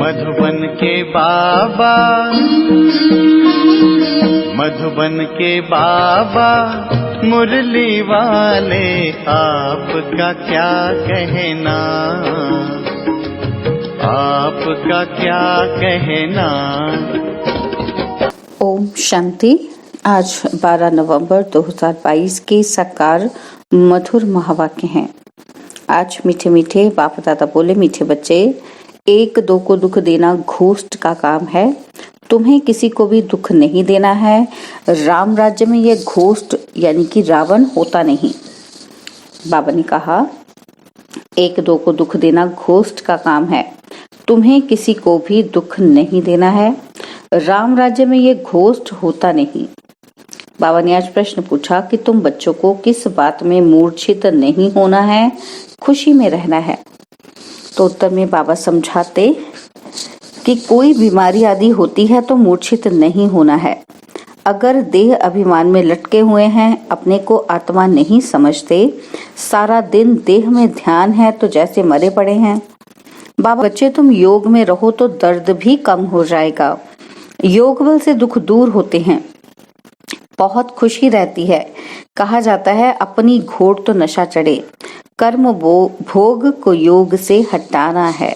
मधुबन के बाबा, मधुबन के बाबा मुरली वाले, आपका क्या कहना, आपका क्या कहना। ओम शांति। आज 12 नवंबर 2022 के साकार मधुर महावाक्य हैं। आज मीठे मीठे बाप दादा बोले, मीठे बच्चे, एक दो को दुख देना घोस्ट का काम है, तुम्हें किसी को भी दुख नहीं देना है। राम राज्य में यह घोस्ट यानी कि रावण होता नहीं। बाबा ने कहा, एक दो को दुख देना घोस्ट का काम है, तुम्हें किसी को भी दुख नहीं देना है। राम राज्य में ये घोस्ट होता नहीं। बाबा ने आज प्रश्न पूछा कि तुम बच्चों को किस बात में मूर्छित नहीं होना है, खुशी में रहना है। तो उत्तर में बाबा समझाते कि कोई बीमारी आदि होती है तो मूर्छित नहीं होना है। अगर देह अभिमान में लटके हुए हैं, अपने को आत्मा नहीं समझते, सारा दिन देह में ध्यान है तो जैसे मरे पड़े हैं। बाबा, बच्चे तुम योग में रहो तो दर्द भी कम हो जाएगा। योग बल से दुख दूर होते हैं, बहुत खुशी रहती है। कहा जाता है, अपनी घोट तो नशा चढ़े, कर्म भोग को योग से हटाना है।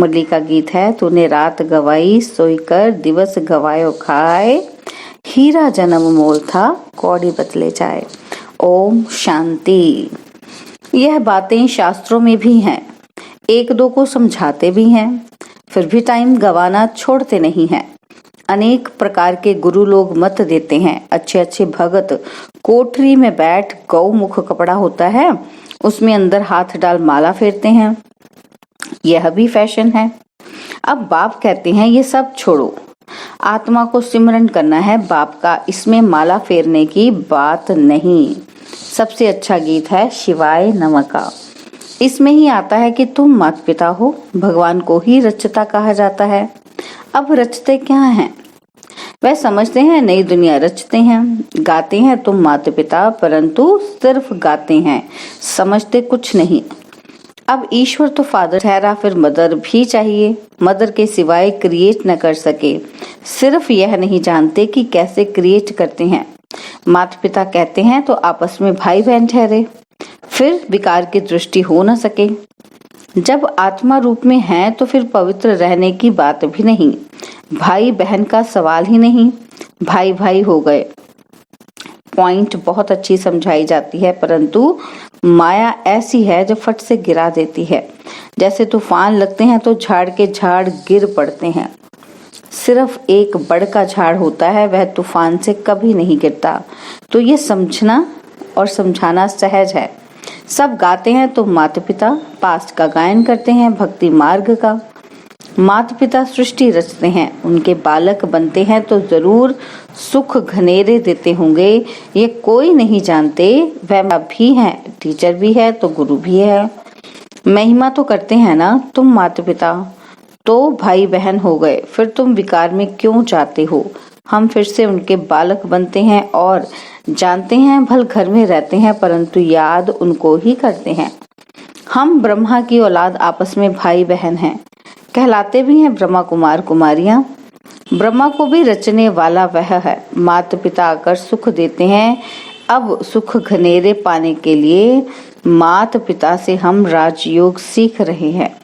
मुरली का गीत है, तूने रात गवाई सोई कर, दिवस गवायो खाए, हीरा जन्म मोल था कौड़ी बदले जाए। ओम शांति। यह बातें शास्त्रों में भी हैं, एक दो को समझाते भी हैं, फिर भी टाइम गवाना छोड़ते नहीं हैं। अनेक प्रकार के गुरु लोग मत देते हैं। अच्छे अच्छे भगत कोठरी में बैठ, गौमुख कपड़ा होता है उसमें अंदर हाथ डाल माला फेरते हैं, यह भी फैशन है। अब बाप कहते हैं ये सब छोड़ो, आत्मा को सिमरन करना है बाप का, इसमें माला फेरने की बात नहीं। सबसे अच्छा गीत है शिवाय नमः का। इसमें ही आता है कि तुम माता पिता हो, भगवान को ही रचता कहा जाता है। अब रचते क्या हैं? वह समझते हैं नई दुनिया रचते हैं, गाते हैं तुम माता पिता, परंतु सिर्फ गाते हैं, समझते कुछ नहीं। अब ईश्वर तो फादर ठहरा, फिर मदर भी चाहिए। मदर के सिवाय क्रिएट न कर सके, सिर्फ यह नहीं जानते कि कैसे क्रिएट करते हैं। माता पिता कहते हैं तो आपस में भाई बहन ठहरे, फिर विकार की दृष्टि हो न सके। जब आत्मा रूप में है तो फिर पवित्र रहने की बात भी नहीं, भाई बहन का सवाल ही नहीं, भाई भाई हो गए। पॉइंट बहुत अच्छी समझाई जाती है, परंतु माया ऐसी है जो फट से गिरा देती है। जैसे तूफान लगते हैं तो झाड़ के झाड़ गिर पड़ते हैं। सिर्फ एक बड़ का झाड़ होता है, वह तूफान से कभी नहीं गिरता। तो ये समझना और समझाना सहज है। सब गाते हैं तो माता पिता, पास्ट का गायन करते हैं, भक्ति मार्ग का। माता पिता सृष्टि रचते हैं, उनके बालक बनते हैं तो जरूर सुख घनेरे देते होंगे, ये कोई नहीं जानते। वह भी है, टीचर भी है तो गुरु भी है। महिमा तो करते हैं ना तुम माता पिता, तो भाई बहन हो गए, फिर तुम विकार में क्यों जाते हो? हम फिर से उनके बालक बनते हैं और जानते हैं भल घर में रहते हैं, परंतु याद उनको ही करते हैं। हम ब्रह्मा की औलाद आपस में भाई बहन हैं, कहलाते भी हैं ब्रह्मा कुमार कुमारियां। ब्रह्मा को भी रचने वाला वह है। माता पिता आकर सुख देते हैं, अब सुख घनेरे पाने के लिए माता पिता से हम राजयोग सीख रहे हैं।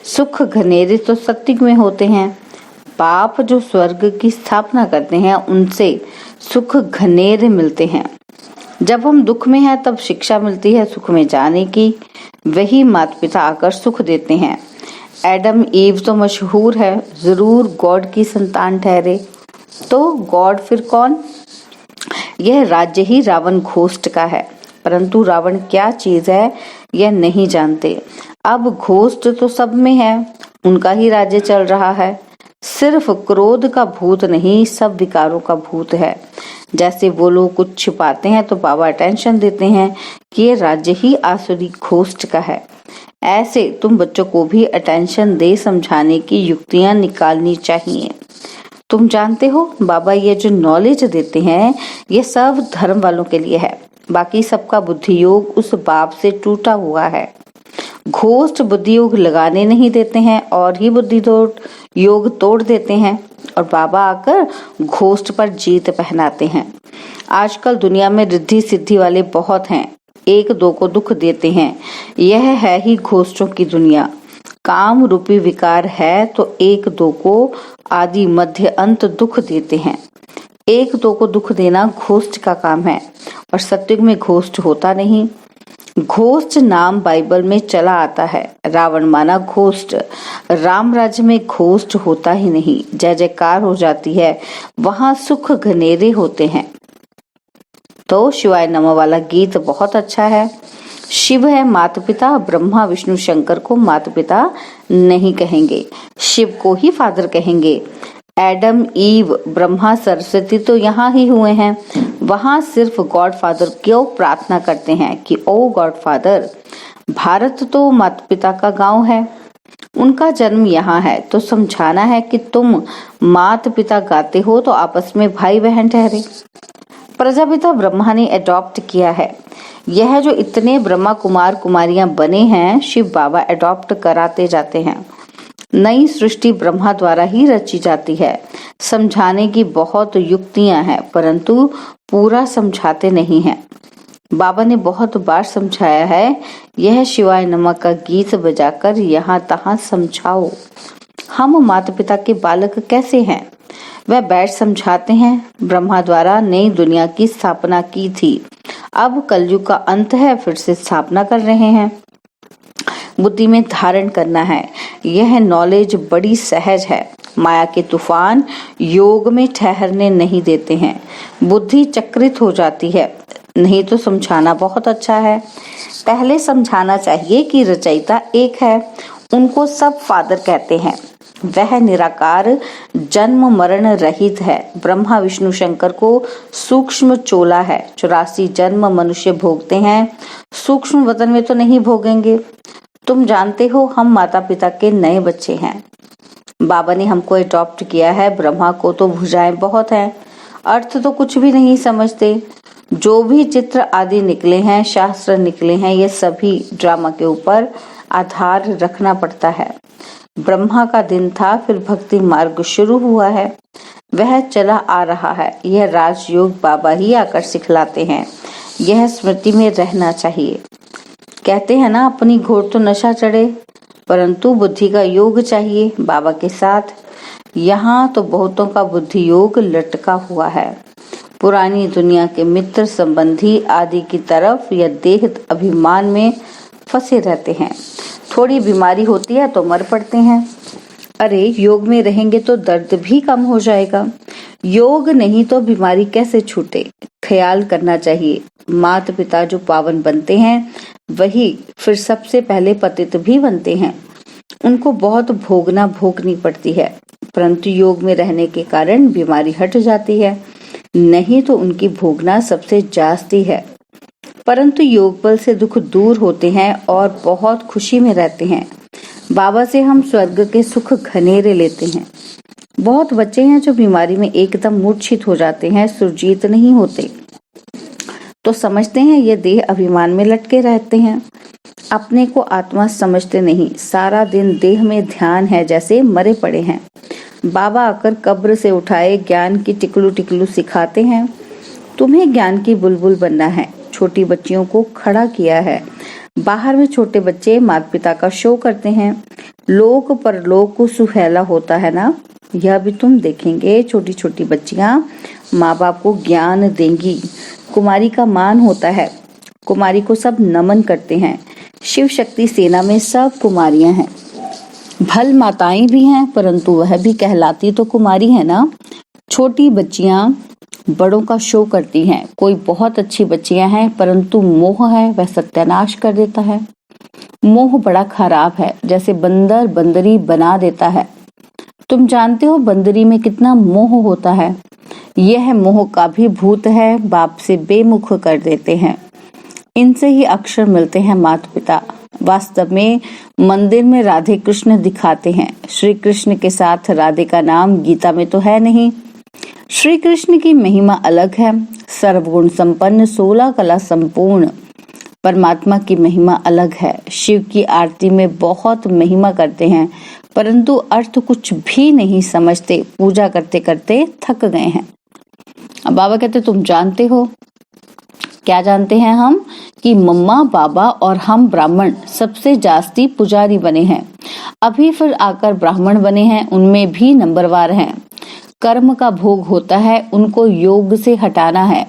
सुख घनेरे तो सत्युग में होते हैं। बाप जो स्वर्ग की स्थापना करते हैं, उनसे सुख घनेरे मिलते हैं। जब हम दुख में हैं तब शिक्षा मिलती है सुख में जाने की, वही माता पिता आकर सुख देते हैं। एडम ईव तो मशहूर है, जरूर गॉड की संतान ठहरे। तो गॉड फिर कौन? यह राज्य ही रावण घोस्ट का है, परंतु रावण क्या चीज है यह नहीं जानते। अब घोस्ट तो सब में है, उनका ही राज्य चल रहा है। सिर्फ क्रोध का भूत नहीं, सब विकारों का भूत है। जैसे वो लोग कुछ छिपाते हैं तो बाबा अटेंशन देते हैं कि ये राज्य ही आसुरी घोस्ट का है। ऐसे तुम बच्चों को भी अटेंशन दे समझाने की युक्तियां निकालनी चाहिए। तुम जानते हो बाबा ये जो नॉलेज देते हैं ये सब धर्म वालों के लिए है, बाकी सबका बुद्धि योग उस बाप से टूटा हुआ है। घोस्ट बुद्धि योग लगाने नहीं देते हैं और ही बुद्धि योग तोड़ देते हैं और बाबा आकर घोस्ट पर जीत पहनाते हैं। आजकल दुनिया में रिद्धि सिद्धि वाले बहुत हैं, एक दो को दुख देते हैं। यह है ही घोस्टों की दुनिया। काम रूपी विकार है तो एक दो को आदि मध्य अंत दुख देते हैं। एक दो को दुख देना घोस्ट का काम है और सत्युग में घोस्ट होता नहीं। घोस्ट नाम बाइबल में चला आता है। रावण माना घोस्ट, राम राज्य में घोस्ट होता ही नहीं। जय जयकार हो जाती है, वहां सुख घनेरे होते हैं। तो शिवाय नमः वाला गीत बहुत अच्छा है। शिव है माता पिता, ब्रह्मा विष्णु शंकर को माता पिता नहीं कहेंगे, शिव को ही फादर कहेंगे। एडम ईव ब्रह्मा सरस्वती तो यहाँ ही हुए हैं, वहां सिर्फ गॉड फादर क्यों प्रार्थना करते हैं कि ओ गॉड फादर। भारत तो माता पिता का गांव है, उनका जन्म यहाँ है, तो समझाना है कि तुम माता पिता गाते हो तो आपस में भाई बहन ठहरे। प्रजापिता ब्रह्मा ने अडॉप्ट किया है। यह जो इतने ब्रह्मा कुमार कुमारियां बने हैं, शिव बाबा अडॉप्ट कराते जाते हैं। नई सृष्टि ब्रह्मा द्वारा ही रची जाती है। समझाने की बहुत युक्तियां हैं, परंतु पूरा समझाते नहीं हैं। बाबा ने बहुत बार समझाया है, यह शिवाय नमः का गीत बजाकर यहाँ तहाँ समझाओ। हम माता पिता के बालक कैसे हैं, वह बैठ समझाते हैं। ब्रह्मा द्वारा नई दुनिया की स्थापना की थी, अब कलयुग का अंत है, फिर से स्थापना कर रहे हैं। बुद्धि में धारण करना है, यह नॉलेज बड़ी सहज है। माया के तूफान योग में ठहरने नहीं देते हैं, बुद्धि चक्रित हो जाती है। नहीं तो समझाना बहुत अच्छा है। पहले समझाना चाहिए कि रचयिता एक है, उनको सब फादर कहते हैं। वह निराकार जन्म मरण रहित है। ब्रह्मा विष्णु शंकर को सूक्ष्म चोला है। 84 जन्म मनुष्य भोगते हैं, सूक्ष्म वतन में तो नहीं भोगेंगे। तुम जानते हो हम माता पिता के नए बच्चे हैं। बाबा ने हमको अडॉप्ट किया है। ब्रह्मा को तो भुजाएं बहुत हैं, अर्थ तो कुछ भी नहीं समझते। जो भी चित्र आदि निकले हैं, शास्त्र निकले हैं, ये सभी ड्रामा के ऊपर आधार रखना पड़ता है। ब्रह्मा का दिन था, फिर भक्ति मार्ग शुरू हुआ है, वह चला आ रहा है। यह राजयोग बाबा ही आकर सिखलाते हैं, यह स्मृति में रहना चाहिए। कहते हैं ना, अपनी घोर तो नशा चढ़े, परंतु बुद्धि का योग चाहिए बाबा के साथ। यहाँ तो बहुतों का बुद्धि योग लटका हुआ है। पुरानी दुनिया के मित्र संबंधी आदि की तरफ या देह अभिमान में फंसे रहते हैं। थोड़ी बीमारी होती है तो मर पड़ते हैं। अरे योग में रहेंगे तो दर्द भी कम हो जाएगा। योग नहीं तो बीमारी कैसे छूटे, ख्याल करना चाहिए। माता पिता जो पावन बनते हैं वही फिर सबसे पहले पतित भी बनते हैं। उनको बहुत भोगनी पड़ती है, परंतु योग में रहने के कारण बीमारी हट जाती है। नहीं तो उनकी भोगना सबसे जास्ती है। परंतु योग बल से दुख दूर होते हैं और बहुत खुशी में रहते हैं। बाबा से हम स्वर्ग के सुख घनेरे लेते हैं। बहुत बच्चे हैं जो बीमारी में एकदम मूर्छित हो जाते हैं, सुरजीत नहीं होते, तो समझते हैं ये देह अभिमान में लटके रहते हैं। अपने को आत्मा समझते नहीं, सारा दिन देह में ध्यान है, जैसे मरे पड़े हैं। बाबा आकर कब्र से उठाए ज्ञान की टिकलू टिकलू सिखाते हैं। तुम्हें ज्ञान की बुलबुल बनना है। छोटी बच्चियों को खड़ा किया है। बाहर में छोटे बच्चे माता पिता का शो करते हैं। लोक परलोक को सुहेला होता है ना, यह भी तुम देखेंगे। छोटी छोटी बच्चियां माँ बाप को ज्ञान देंगी। कुमारी का मान होता है, कुमारी को सब नमन करते हैं। शिव शक्ति सेना में सब कुमारियां हैं। भल माताएं भी हैं, परंतु वह भी कहलाती तो कुमारी है ना। छोटी बच्चियां बड़ों का शो करती हैं। कोई बहुत अच्छी बच्चियां हैं, परंतु मोह है, वह सत्यानाश कर देता है। मोह बड़ा खराब है, जैसे बंदर बंदरी बना देता है। तुम जानते हो बंदरी में कितना मोह होता है। यह मोह का भी भूत है, बाप से बेमुख कर देते हैं। इनसे ही अक्षर मिलते हैं माता पिता। वास्तव में मंदिर में राधे कृष्ण दिखाते हैं। श्री कृष्ण के साथ राधे का नाम गीता में तो है नहीं। श्री कृष्ण की महिमा अलग है। सर्वगुण संपन्न, 16 कला संपूर्ण। परमात्मा की महिमा अलग है। शिव की आरती में बहुत महिमा करते हैं, परंतु अर्थ कुछ भी नहीं समझते, पूजा करते करते थक गए हैं। अब बाबा कहते तुम जानते हो, क्या जानते हैं हम, कि मम्मा बाबा और हम ब्राह्मण सबसे जास्ती पुजारी बने हैं। अभी फिर आकर ब्राह्मण बने हैं, उनमें भी नंबरवार हैं। कर्म का भोग होता है, उनको योग से हटाना है,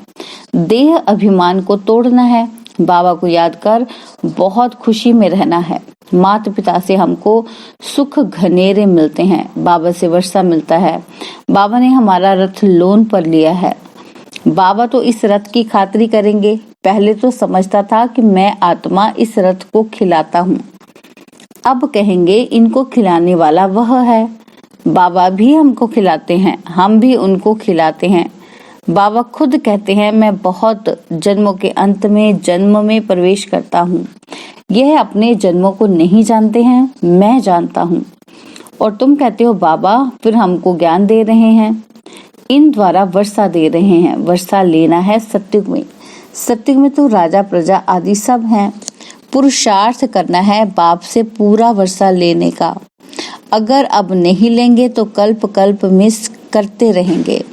देह अभिमान को तोड़ना है, बाबा को याद कर बहुत खुशी में रहना है। माता पिता से हमको सुख घनेरे मिलते हैं, बाबा से वर्षा मिलता है। बाबा ने हमारा रथ लोन पर लिया है। बाबा तो इस रथ की खातिरी करेंगे। पहले तो समझता था कि मैं आत्मा इस रथ को खिलाता हूँ, अब कहेंगे इनको खिलाने वाला वह है। बाबा भी हमको खिलाते हैं, हम भी उनको खिलाते हैं। बाबा खुद कहते हैं मैं बहुत जन्मों के अंत में जन्म में प्रवेश करता हूँ। यह अपने जन्मों को नहीं जानते हैं, मैं जानता हूँ। और तुम कहते हो बाबा फिर हमको ज्ञान दे रहे हैं, इन द्वारा वर्षा दे रहे हैं। वर्षा लेना है सत्युग में। सत्युग में तो राजा प्रजा आदि सब हैं। पुरुषार्थ करना है बाप से पूरा वर्षा लेने का। अगर अब नहीं लेंगे तो कल्प कल्प मिस करते रहेंगे,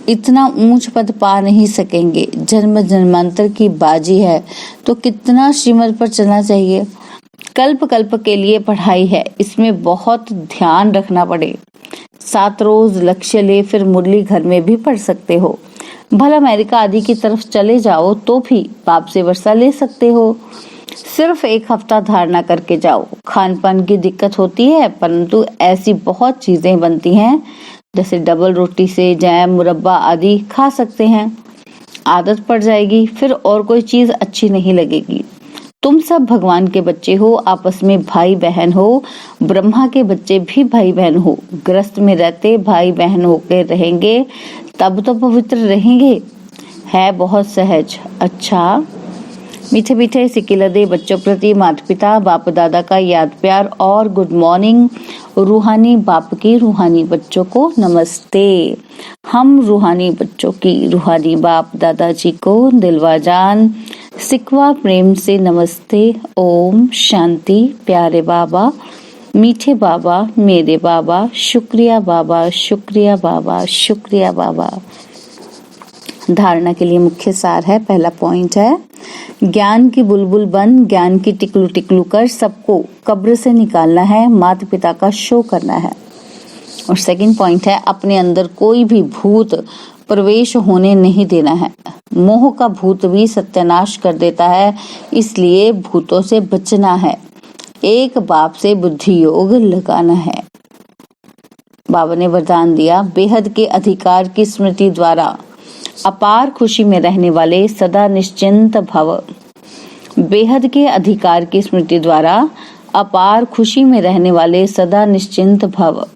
इतना ऊंच पद पा नहीं सकेंगे। जन्म जन्मांतर की बाजी है तो कितना श्रीमत पर चलना चाहिए। कल्प कल्प के लिए पढ़ाई है, इसमें बहुत ध्यान रखना पड़े। 7 रोज लक्ष्य ले, फिर मुरली घर में भी पढ़ सकते हो। भला अमेरिका आदि की तरफ चले जाओ तो भी बाप से वर्षा ले सकते हो। सिर्फ 1 हफ्ता धारणा करके जाओ। खान पान की दिक्कत होती है, परंतु ऐसी बहुत चीजें बनती हैं, जैसे डबल रोटी से जैम मुरब्बा आदि खा सकते हैं। आदत पड़ जाएगी, फिर और कोई चीज अच्छी नहीं लगेगी। तुम सब भगवान के बच्चे हो, आपस में भाई बहन हो। ब्रह्मा के बच्चे भी भाई बहन हो। ग्रस्त में रहते भाई बहन होकर रहेंगे, तब तो पवित्र रहेंगे। है बहुत सहज। अच्छा, मीठे मीठे सिकिलदे बच्चों प्रति माता पिता बाप दादा का याद प्यार और गुड मॉर्निंग। रूहानी बाप की रूहानी बच्चों को नमस्ते। हम रूहानी बच्चों की रूहानी बाप दादाजी को दिलवा जान सिकवा प्रेम से नमस्ते। ओम शांति। प्यारे बाबा, मीठे बाबा, मेरे बाबा, शुक्रिया बाबा, शुक्रिया बाबा, शुक्रिया बाबा। धारणा के लिए मुख्य सार है। पहला पॉइंट है, ज्ञान की बुलबुल बन, ज्ञान की टिकलू टिकलू कर सबको कब्र से निकालना है, माता पिता का शो करना है। और सेकंड पॉइंट है, अपने अंदर कोई भी भूत प्रवेश होने नहीं देना है। मोह का भूत भी सत्यानाश कर देता है, इसलिए भूतों से बचना है। एक बाप से बुद्धि योग लगाना है। बाबा ने वरदान दिया, बेहद के अधिकार की स्मृति द्वारा अपार खुशी में रहने वाले सदा निश्चिंत भव। बेहद के अधिकार की स्मृति द्वारा अपार खुशी में रहने वाले सदा निश्चिंत भव।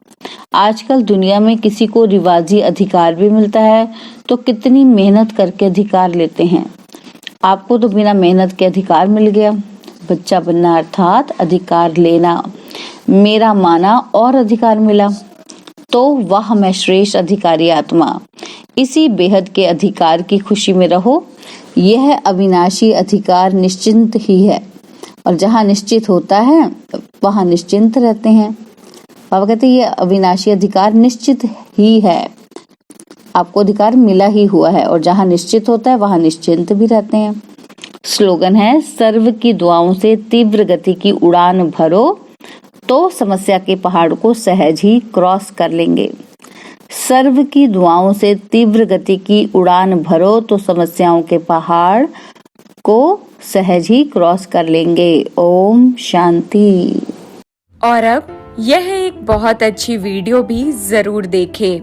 आजकल दुनिया में किसी को रिवाजी अधिकार भी मिलता है तो कितनी मेहनत करके अधिकार लेते हैं। आपको तो बिना मेहनत के अधिकार मिल गया। बच्चा बनना अर्थात अधिकार लेना। मेरा माना और अधिकार मिला, तो वह मैं श्रेष्ठ अधिकारी आत्मा। इसी बेहद के अधिकार की खुशी में रहो। यह अविनाशी अधिकार निश्चिंत ही है, और जहाँ निश्चित होता है वहाँ निश्चिंत रहते हैं। बाबा कहते हैं ये अविनाशी अधिकार निश्चित ही है, आपको अधिकार मिला ही हुआ है, और जहाँ निश्चित होता है वहाँ निश्चिंत भी रहते हैं। स्लोगन है, सर्व की दुआओं से तीव्र गति की उड़ान भरो तो समस्या के पहाड़ को सहज ही क्रॉस कर लेंगे। सर्व की दुआओं से तीव्र गति की उड़ान भरो तो समस्याओं के पहाड़ को सहज ही क्रॉस कर लेंगे। ओम शांति। और अब यह एक बहुत अच्छी वीडियो भी जरूर देखें।